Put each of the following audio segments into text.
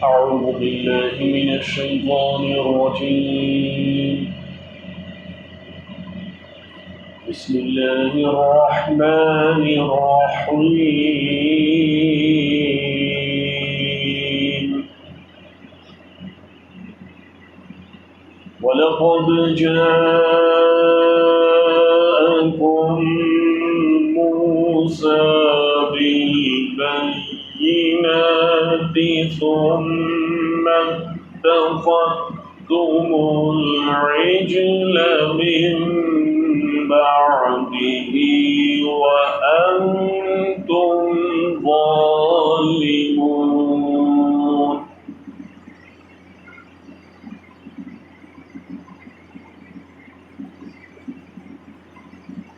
أعوذ بالله من الشيطان الرجيم. بسم الله الرحمن الرحيم. ولقد جاءكم موسى بالبينات ثم اتخذتم العجل من بعده وأنتم ظالمون.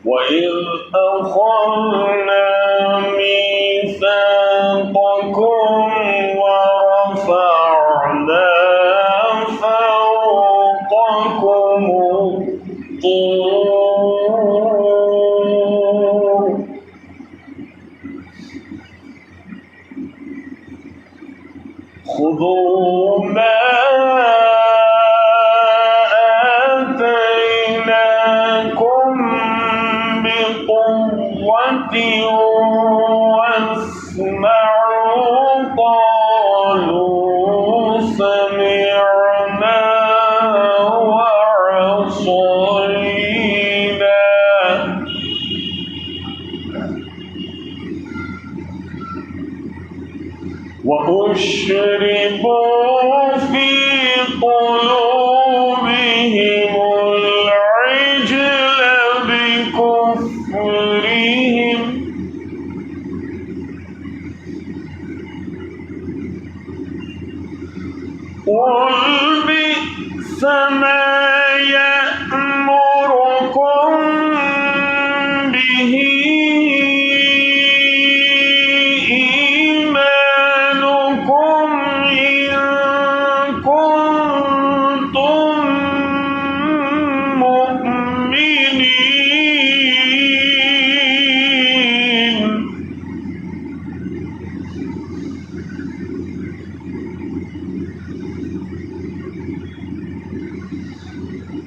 وإذ أخذنا ميثاقكم ورفعنا فوقكم الطور خذوا ما آتيناكم بقوة واسمعوا. قالوا سمعنا وعصينا وأشربوا في قلوبهم العجل بكفرهم قل بئس ما يأمركم به إيمانكم إن كنتم مؤمنين.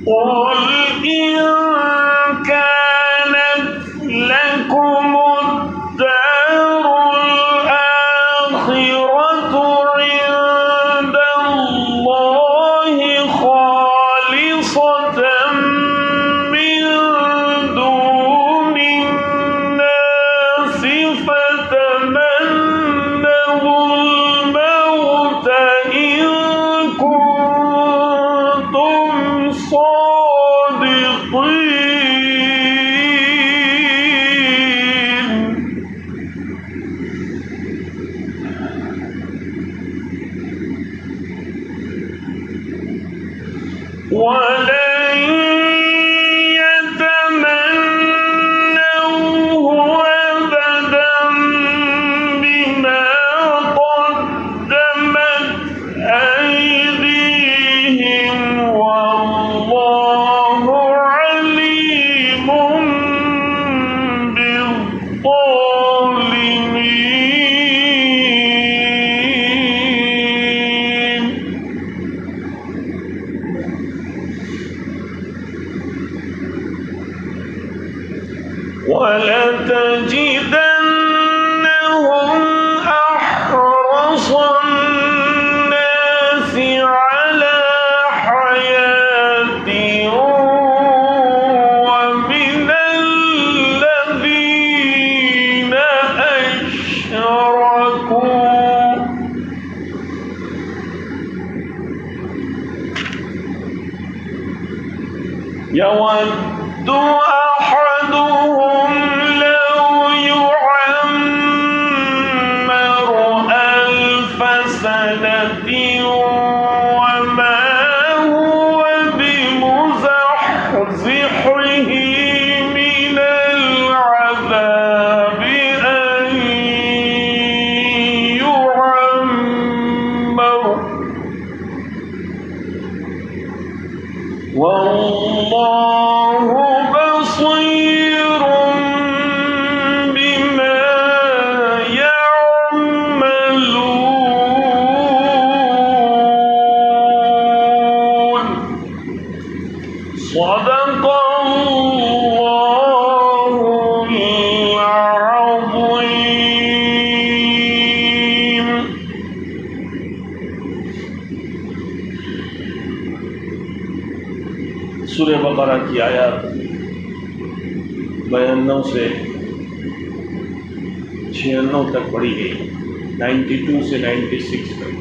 قل إن كانت لكم الدار الآخرة عند الله خالصة من دون الناس فتمنوا الموت إن كنتم صادقين. ولن يتمنوه أبدا بما قدمت أيديهم والله عليم بالظالمين. ولتجدنهم أحرص الناس على حياة ومن الذين أشركوا يود أحدهم لو يعمر 1000 سنة وما هو بمزحزحه من العذاب أن يعمر والله بصير بما يعملون. سورہ بقرہ کی آیات 92 سے 96 تک پڑھی گئی، 92 سے 96 تک۔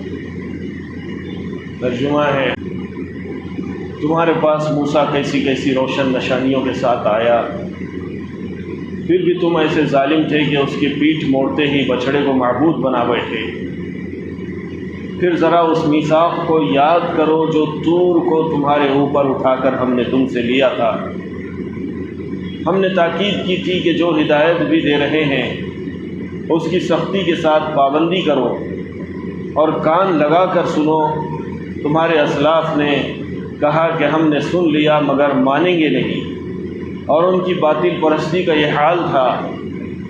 ترجمہ ہے، تمہارے پاس موسیٰ کیسی کیسی روشن نشانیوں کے ساتھ آیا، پھر بھی تم ایسے ظالم تھے کہ اس کی پیٹھ موڑتے ہی بچھڑے کو معبود بنا بیٹھے۔ پھر ذرا اس میثاق کو یاد کرو جو طور کو تمہارے اوپر اٹھا کر ہم نے تم سے لیا تھا۔ ہم نے تاکید کی تھی کہ جو ہدایت بھی دے رہے ہیں اس کی سختی کے ساتھ پابندی کرو اور کان لگا کر سنو۔ تمہارے اسلاف نے کہا کہ ہم نے سن لیا مگر مانیں گے نہیں، اور ان کی باطل پرستی کا یہ حال تھا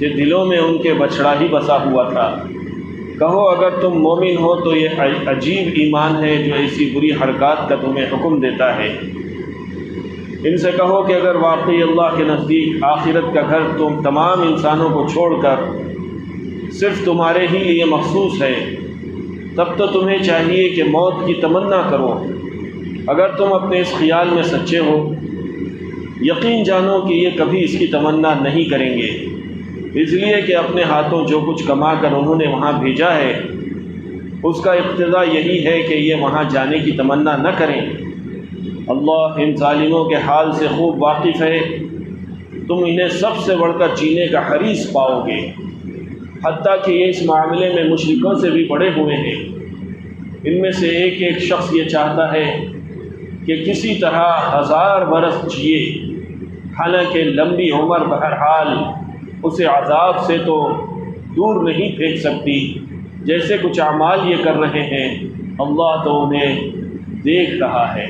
کہ دلوں میں ان کے بچھڑا ہی بسا ہوا تھا۔ کہو اگر تم مومن ہو تو یہ عجیب ایمان ہے جو ایسی بری حرکات کا تمہیں حکم دیتا ہے۔ ان سے کہو کہ اگر واقعی اللہ کے نزدیک آخرت کا گھر تم تمام انسانوں کو چھوڑ کر صرف تمہارے ہی لیے مخصوص ہے، تب تو تمہیں چاہیے کہ موت کی تمنا کرو۔ اگر تم اپنے اس خیال میں سچے ہو، یقین جانو کہ یہ کبھی اس کی تمنا نہیں کریں گے، اس لیے کہ اپنے ہاتھوں جو کچھ کما کر انہوں نے وہاں بھیجا ہے اس کا اقتضا یہی ہے کہ یہ وہاں جانے کی تمنا نہ کریں۔ اللہ ان ظالموں کے حال سے خوب واقف ہے، تم انہیں سب سے بڑھ کر جینے کا حریص پاؤ گے، حتیٰ کہ یہ اس معاملے میں مشرکوں سے بھی بڑے ہوئے ہیں۔ ان میں سے ایک ایک شخص یہ چاہتا ہے کہ کسی طرح 1000 برس جیے، حالانکہ لمبی عمر بہرحال اسے عذاب سے تو دور نہیں پھینک سکتی۔ جیسے کچھ اعمال یہ کر رہے ہیں، اللہ تو انہیں دیکھ رہا ہے۔